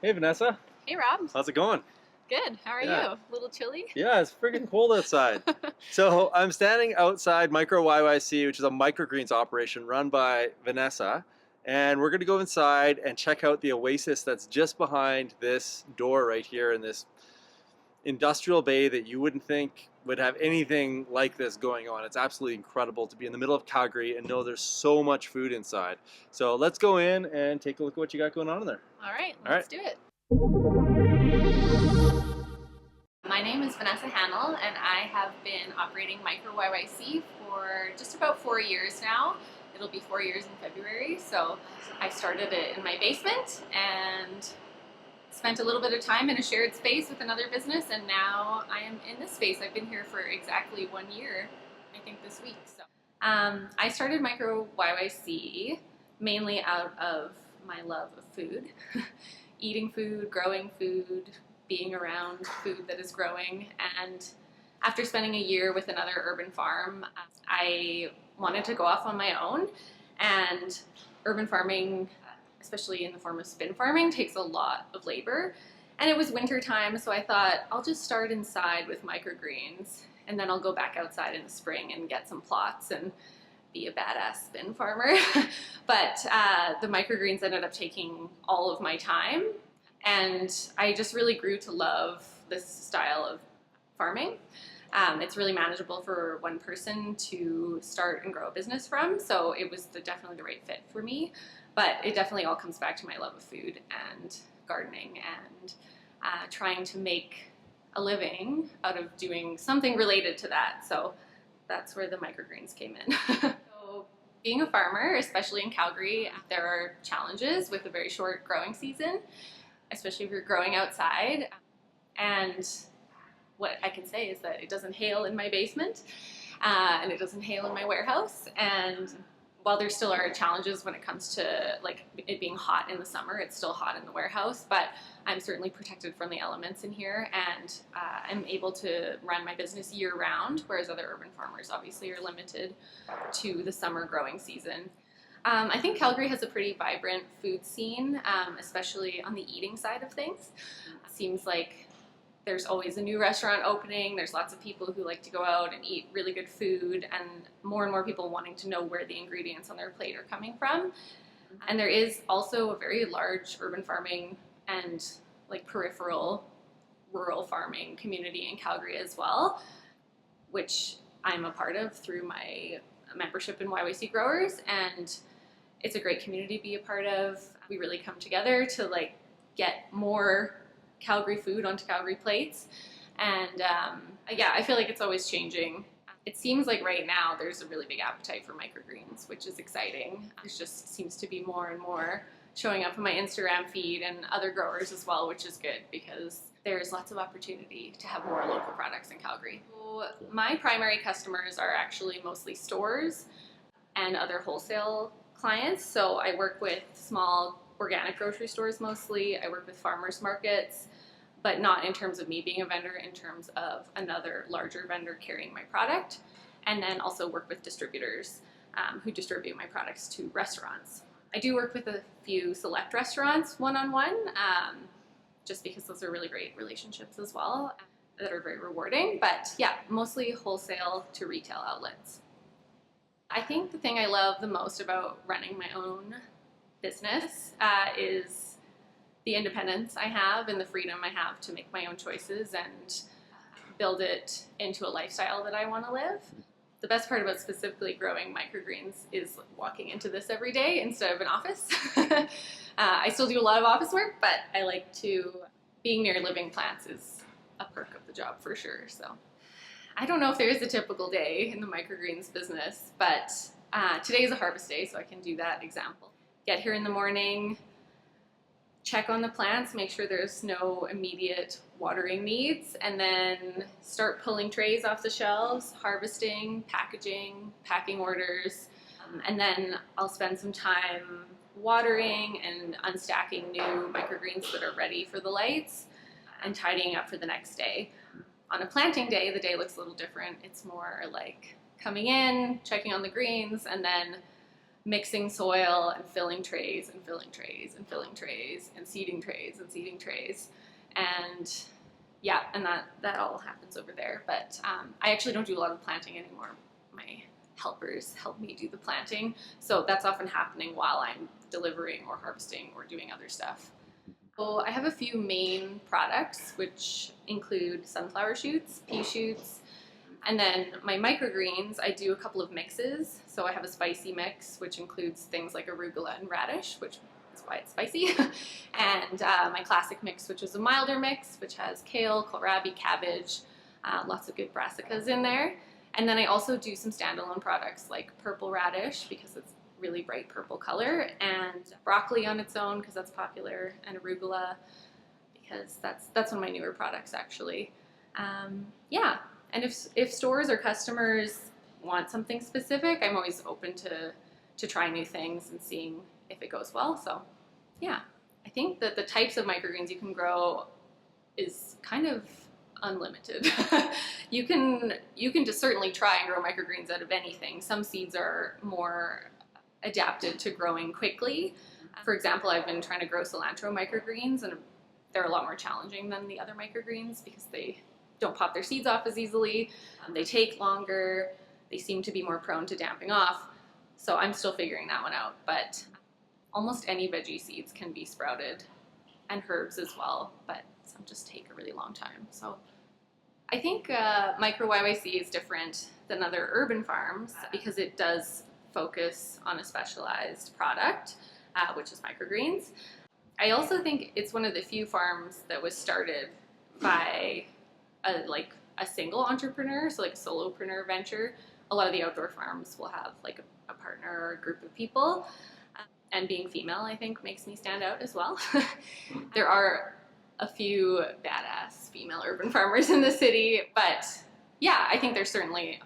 Hey Vanessa, Hey Rob. how's it going? Good. How are you? Yeah, A little chilly? yeah, it's freaking cold outside. So I'm standing outside Micro YYC, which is a microgreens operation run by Vanessa, and we're gonna go inside and check out the oasis that's just behind this door right here in this industrial bay that you wouldn't think would have anything like this going on. It's absolutely incredible to be in the middle of Calgary and know there's so much food inside. So let's go in and take a look at what you got going on in there. All right, All right. let's do it. My name is Vanessa Hannell, and I have been operating Micro YYC for just about 4 years now. It'll be 4 years in February. So I started it in my basement and spent a little bit of time in a shared space with another business, and now I am in this space. I've been here for exactly 1 year, I think this week. So I started Micro YYC mainly out of my love of food, eating food, growing food, being around food that is growing. And after spending a year with another urban farm, I wanted to go off on my own. And urban farming, especially in the form of spin farming, takes a lot of labor. And it was winter time, so I thought I'll just start inside with microgreens, and then I'll go back outside in the spring and get some plots and be a badass spin farmer. But the microgreens ended up taking all of my time, and I just really grew to love this style of farming. It's really manageable for one person to start and grow a business from, so it was definitely the right fit for me. But it definitely all comes back to my love of food and gardening and trying to make a living out of doing something related to that. So that's where the microgreens came in. So being a farmer, especially in Calgary, there are challenges with a very short growing season, especially if you're growing outside. And what I can say is that it doesn't hail in my basement, and it doesn't hail in my warehouse. And while there still are challenges when it comes to like it being hot in the summer, it's still hot in the warehouse, but I'm certainly protected from the elements in here, and I'm able to run my business year round, whereas other urban farmers obviously are limited to the summer growing season. I think Calgary has a pretty vibrant food scene, especially on the eating side of things. It seems like there's always a new restaurant opening. There's lots of people who like to go out and eat really good food, and more people wanting to know where the ingredients on their plate are coming from. And there is also a very large urban farming and like peripheral rural farming community in Calgary as well, which I'm a part of through my membership in YYC Growers, and it's a great community to be a part of. We really come together to like get more Calgary food onto Calgary plates, and yeah, I feel like it's always changing. It seems like right now there's a really big appetite for microgreens, which is exciting. There just seems to be more and more showing up in my Instagram feed and other growers as well, which is good because there's lots of opportunity to have more local products in Calgary. So my primary customers are actually mostly stores and other wholesale clients. So I work with small organic grocery stores mostly. I work with farmers markets, but not in terms of me being a vendor, in terms of another larger vendor carrying my product. And then also work with distributors who distribute my products to restaurants. I do work with a few select restaurants one-on-one, just because those are really great relationships as well that are very rewarding. But yeah, mostly wholesale to retail outlets. I think the thing I love the most about running my own business is the independence I have and the freedom I have to make my own choices and build it into a lifestyle that I want to live. The best part about specifically growing microgreens is walking into this every day instead of an office. I still do a lot of office work, but I like to, being near living plants is a perk of the job for sure. So I don't know if there is a typical day in the microgreens business, but today is a harvest day, so I can do that example. Get here in the morning, check on the plants, make sure there's no immediate watering needs, and then start pulling trays off the shelves, harvesting, packaging, packing orders, and then I'll spend some time watering and unstacking new microgreens that are ready for the lights and tidying up for the next day. On a planting day, the day looks a little different. It's more like coming in, checking on the greens, and then mixing soil and filling trays and filling trays and filling trays and seeding trays and seeding trays. And yeah, and that all happens over there. But I actually don't do a lot of planting anymore. My helpers help me do the planting. So that's often happening while I'm delivering or harvesting or doing other stuff. So I have a few main products, which include sunflower shoots, pea shoots, and then my microgreens, I do a couple of mixes. So I have a spicy mix, which includes things like arugula and radish, which is why it's spicy. And my classic mix, which is a milder mix, which has kale, kohlrabi, cabbage, lots of good brassicas in there. And then I also do some standalone products like purple radish, because it's really bright purple color, and broccoli on its own because that's popular, and arugula because that's one of my newer products actually. Yeah, and if stores or customers want something specific, I'm always open to try new things and seeing if it goes well. So yeah, I think that the types of microgreens you can grow is kind of unlimited. You can just certainly try and grow microgreens out of anything. Some seeds are more adapted to growing quickly. For example, I've been trying to grow cilantro microgreens, and they're a lot more challenging than the other microgreens because they don't pop their seeds off as easily. They take longer. They seem to be more prone to damping off. So I'm still figuring that one out, but almost any veggie seeds can be sprouted, and herbs as well, but some just take a really long time. So I think Micro YYC is different than other urban farms because it does focus on a specialized product, which is microgreens. I also think it's one of the few farms that was started by a single entrepreneur, so like a solopreneur venture. A lot of the outdoor farms will have like a partner or a group of people, and being female, I think, makes me stand out as well. There are a few badass female urban farmers in the city, but yeah, I think there's certainly,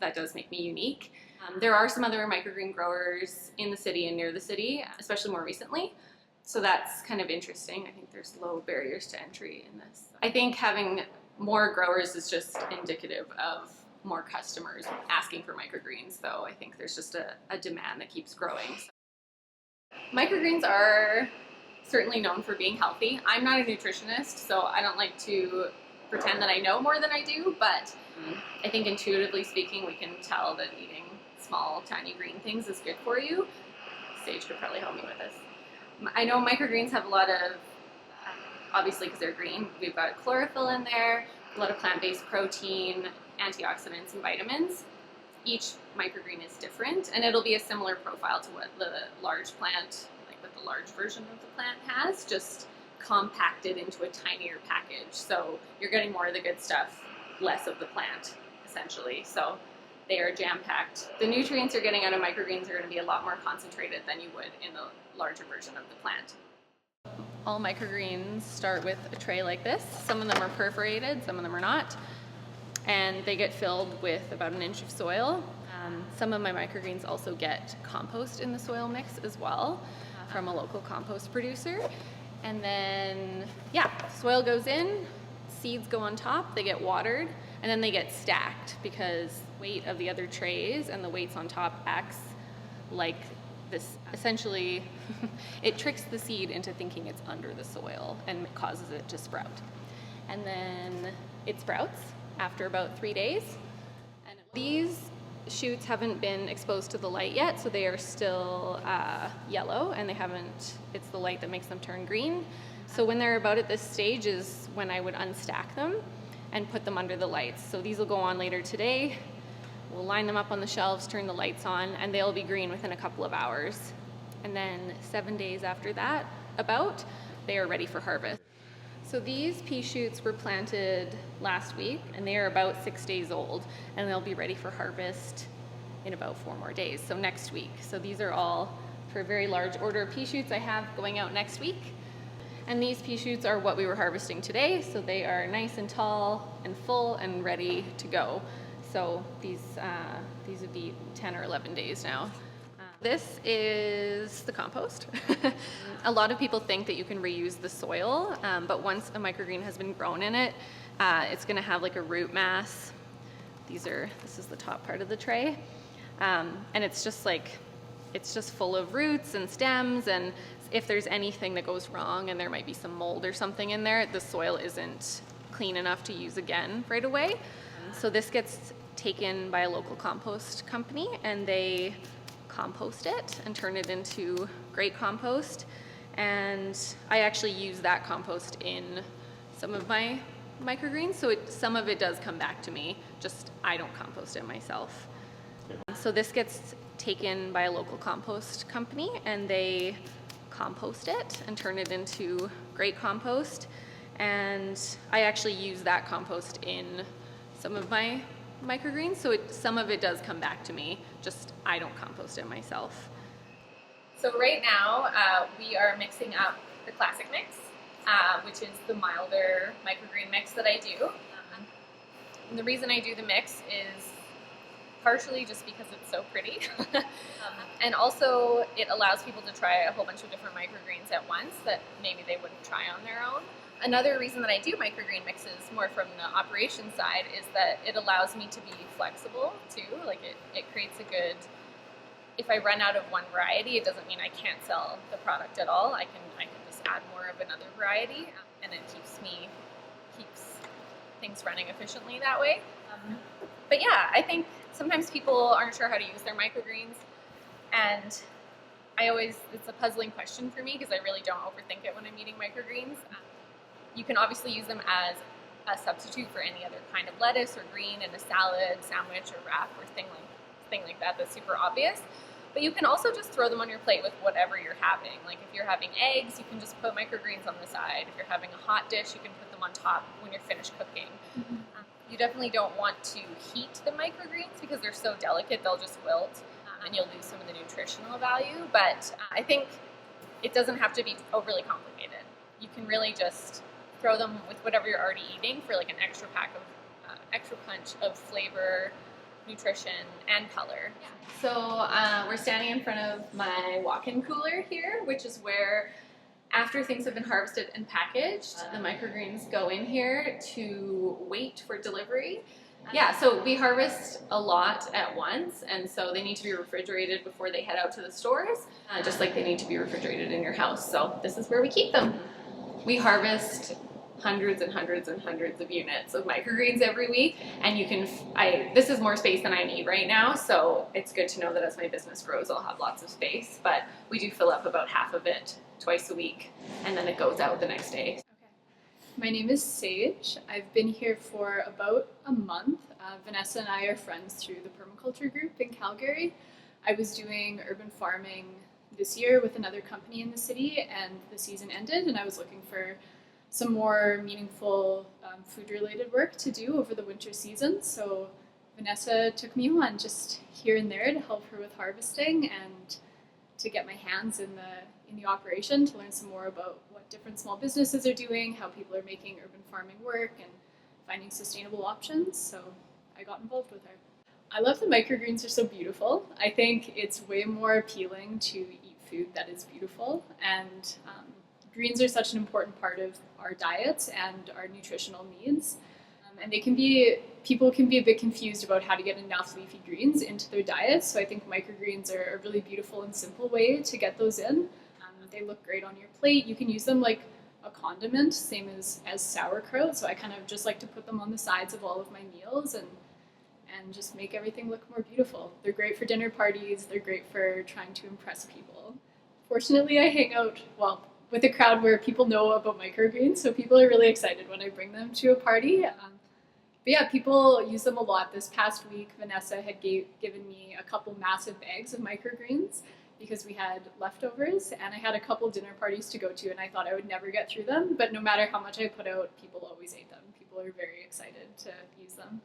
that does make me unique. There are some other microgreen growers in the city and near the city, especially more recently. So that's kind of interesting. I think there's low barriers to entry in this. I think having more growers is just indicative of more customers asking for microgreens, though I think there's just a demand that keeps growing. So microgreens are certainly known for being healthy. I'm not a nutritionist, so I don't like to pretend that I know more than I do, but I think intuitively speaking, we can tell that eating small, tiny green things is good for you. Sage could probably help me with this. I know microgreens have a lot of, obviously because they're green, we've got chlorophyll in there, a lot of plant-based protein, antioxidants, and vitamins. Each microgreen is different, and it'll be a similar profile to what the large plant, like what the large version of the plant has, just compacted into a tinier package. So you're getting more of the good stuff, less of the plant, essentially. So they are jam-packed. The nutrients you're getting out of microgreens are going to be a lot more concentrated than you would in the larger version of the plant. All microgreens start with a tray like this. Some of them are perforated, some of them are not. And they get filled with about an inch of soil. Some of my microgreens also get compost in the soil mix as well from a local compost producer. And then, yeah, soil goes in, seeds go on top, they get watered, and then they get stacked because weight of the other trays and the weights on top acts like this. Essentially, it tricks the seed into thinking it's under the soil and causes it to sprout. And then it sprouts after about 3 days. And these shoots haven't been exposed to the light yet, so they are still yellow, and it's the light that makes them turn green. So when they're about at this stage is when I would unstack them and put them under the lights. So these will go on later today. We'll line them up on the shelves, turn the lights on, and they'll be green within a couple of hours. And then 7 days after that, they are ready for harvest. So these pea shoots were planted last week, and they are about 6 days old, and they'll be ready for harvest in about 4 more days, so next week. So these are all for a very large order of pea shoots I have going out next week. And these pea shoots are what we were harvesting today, so they are nice and tall and full and ready to go. So these would be 10 or 11 days now. This is the compost. A lot of people think that you can reuse the soil, but once a microgreen has been grown in it, it's going to have like a root mass. This is the top part of the tray, and it's just like it's just full of roots and stems, and if there's anything that goes wrong and there might be some mold or something in there, the soil isn't clean enough to use again right away. So this gets taken by a local compost company, and they compost it and turn it into great compost. And I actually use that compost in some of my microgreens, so some of it does come back to me, just I don't compost it myself. So this gets taken by a local compost company, and they compost it and turn it into great compost. And I actually use that compost in some of my microgreens, so some of it does come back to me, just I don't compost it myself. So right now we are mixing up the classic mix, which is the milder microgreen mix that I do. And the reason I do the mix is partially just because it's so pretty, and also it allows people to try a whole bunch of different microgreens at once that maybe they wouldn't try on their own. Another reason that I do microgreen mixes more from the operation side is that it allows me to be flexible too. Like it creates a good, if I run out of one variety, it doesn't mean I can't sell the product at all. I can just add more of another variety, and it keeps things running efficiently that way. But yeah, I think sometimes people aren't sure how to use their microgreens, and it's a puzzling question for me because I really don't overthink it when I'm eating microgreens. You can obviously use them as a substitute for any other kind of lettuce or green in a salad, sandwich, or wrap, or thing like that that's super obvious. But you can also just throw them on your plate with whatever you're having. Like if you're having eggs, you can just put microgreens on the side. If you're having a hot dish, you can put them on top when you're finished cooking. Mm-hmm. You definitely don't want to heat the microgreens because they're so delicate, they'll just wilt, and you'll lose some of the nutritional value. But I think it doesn't have to be overly complicated. You can really just throw them with whatever you're already eating for like an extra punch of flavor, nutrition, and color. Yeah. So we're standing in front of my walk-in cooler here, which is where, after things have been harvested and packaged, the microgreens go in here to wait for delivery. Yeah, so we harvest a lot at once, and so they need to be refrigerated before they head out to the stores, just like they need to be refrigerated in your house. So this is where we keep them. We harvest hundreds and hundreds and hundreds of units of microgreens every week, and this is more space than I need right now, so it's good to know that as my business grows I'll have lots of space, but we do fill up about half of it twice a week, and then it goes out the next day. Okay. My name is Sage. I've been here for about a month. Vanessa and I are friends through the Permaculture group in Calgary. I was doing urban farming this year with another company in the city, and the season ended, and I was looking for some more meaningful food-related work to do over the winter season. So Vanessa took me on just here and there to help her with harvesting and to get my hands in the operation, to learn some more about what different small businesses are doing, how people are making urban farming work, and finding sustainable options. So I got involved with her. I love the microgreens are so beautiful. I think it's way more appealing to eat food that is beautiful, and greens are such an important part of our diets and our nutritional needs. And people can be a bit confused about how to get enough leafy greens into their diets. So I think microgreens are a really beautiful and simple way to get those in. They look great on your plate. You can use them like a condiment, same as sauerkraut. So I kind of just like to put them on the sides of all of my meals and just make everything look more beautiful. They're great for dinner parties. They're great for trying to impress people. Fortunately, I hang out, with a crowd where people know about microgreens, so people are really excited when I bring them to a party. But yeah, people use them a lot. This past week, Vanessa had given me a couple massive bags of microgreens because we had leftovers, and I had a couple dinner parties to go to, and I thought I would never get through them, but no matter how much I put out, people always ate them. People are very excited to use them.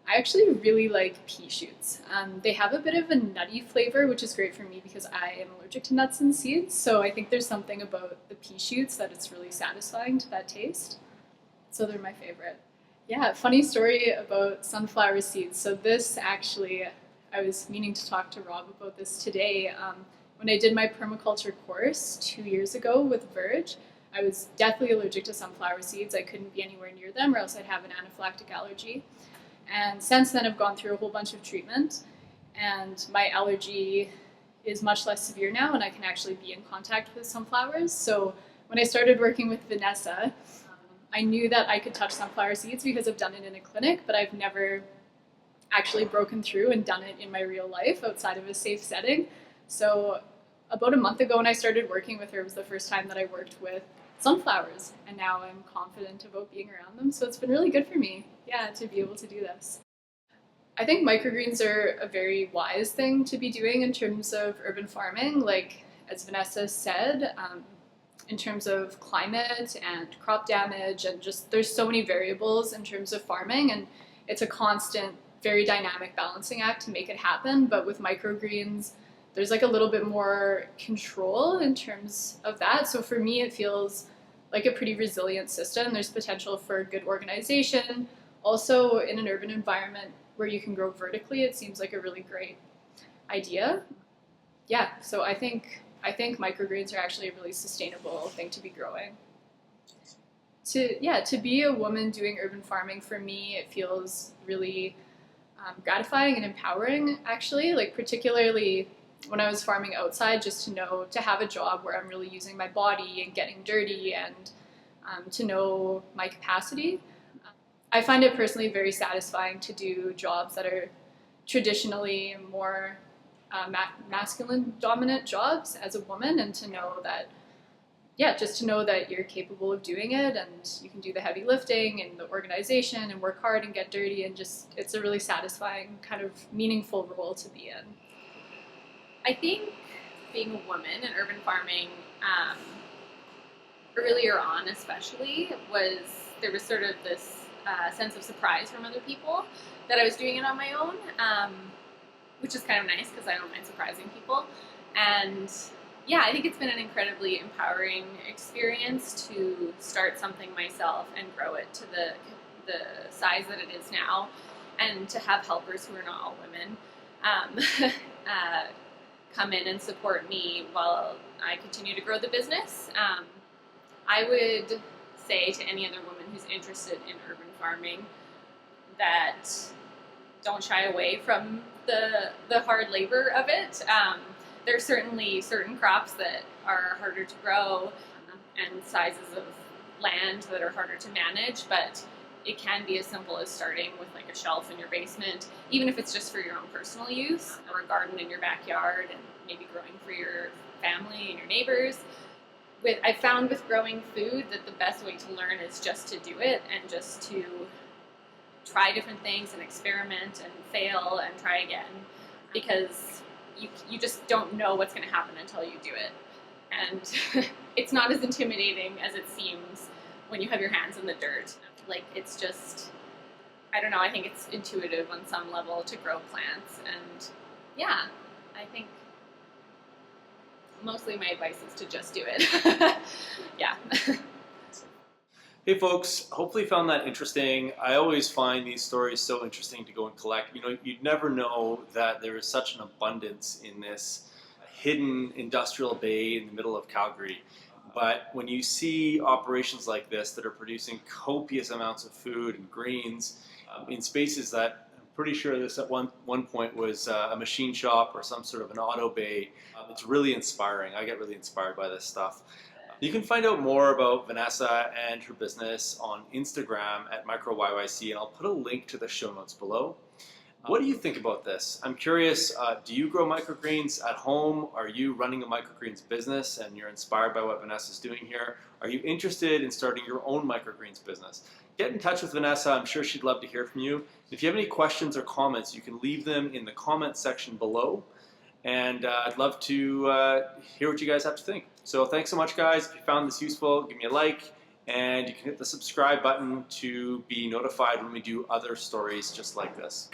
I actually really like pea shoots. They have a bit of a nutty flavor, which is great for me because I am allergic to nuts and seeds. So I think there's something about the pea shoots that it's really satisfying to that taste. So they're my favorite. Yeah, funny story about sunflower seeds. So this actually, I was meaning to talk to Rob about this today. When I did my permaculture course 2 years ago with Verge, I was deathly allergic to sunflower seeds. I couldn't be anywhere near them or else I'd have an anaphylactic allergy. And since then I've gone through a whole bunch of treatment, and my allergy is much less severe now, and I can actually be in contact with sunflowers. So when I started working with Vanessa, I knew that I could touch sunflower seeds because I've done it in a clinic, but I've never actually broken through and done it in my real life outside of a safe setting. So about a month ago when I started working with her was the first time that I worked with sunflowers, and now I'm confident about being around them. So it's been really good for me, to be able to do this. I think microgreens are a very wise thing to be doing in terms of urban farming. Like, as Vanessa said, in terms of climate and crop damage, and just there's so many variables in terms of farming, and it's a constant, very dynamic balancing act to make it happen. But with microgreens, there's like a little bit more control in terms of that. So for me, it feels like a pretty resilient system. There's potential for good organization. Also, in an urban environment where you can grow vertically, it seems like a really great idea. So I think microgreens are actually a really sustainable thing to be growing. To be a woman doing urban farming, for me, it feels really gratifying and empowering, actually. Like, particularly when I was farming outside, just to have a job where I'm really using my body and getting dirty, and to know my capacity. I find it personally very satisfying to do jobs that are traditionally more masculine dominant jobs as a woman, and to know that, just to know that you're capable of doing it, and you can do the heavy lifting and the organization and work hard and get dirty, and just, it's a really satisfying kind of meaningful role to be in. I think being a woman in urban farming, earlier on especially, there was sort of this sense of surprise from other people that I was doing it on my own, which is kind of nice because I don't mind surprising people. And I think it's been an incredibly empowering experience to start something myself and grow it to the size that it is now, and to have helpers who are not all women come in and support me while I continue to grow the business. I would say to any other woman who's interested in urban farming that don't shy away from the hard labor of it. There's certainly certain crops that are harder to grow, and sizes of land that are harder to manage, but it can be as simple as starting with like a shelf in your basement, even if it's just for your own personal use, or a garden in your backyard, and maybe growing for your family and your neighbors. I found with growing food that the best way to learn is just to do it, and just to try different things and experiment and fail and try again, because you just don't know what's going to happen until you do it. And it's not as intimidating as it seems when you have your hands in the dirt. Like, it's just, I don't know, I think it's intuitive on some level to grow plants. And I think mostly my advice is to just do it. Hey folks, hopefully you found that interesting. I always find these stories so interesting to go and collect. You know, you'd never know that there is such an abundance in this hidden industrial bay in the middle of Calgary. But when you see operations like this that are producing copious amounts of food and greens in spaces that I'm pretty sure this at one point was a machine shop or some sort of an auto bay, it's really inspiring. I get really inspired by this stuff. You can find out more about Vanessa and her business on Instagram at Micro YYC, and I'll put a link to the show notes below. What do you think about this? I'm curious, do you grow microgreens at home? Are you running a microgreens business and you're inspired by what Vanessa's doing here? Are you interested in starting your own microgreens business? Get in touch with Vanessa. I'm sure she'd love to hear from you. If you have any questions or comments, you can leave them in the comment section below. And I'd love to hear what you guys have to think. So thanks so much, guys. If you found this useful, give me a like. And you can hit the subscribe button to be notified when we do other stories just like this.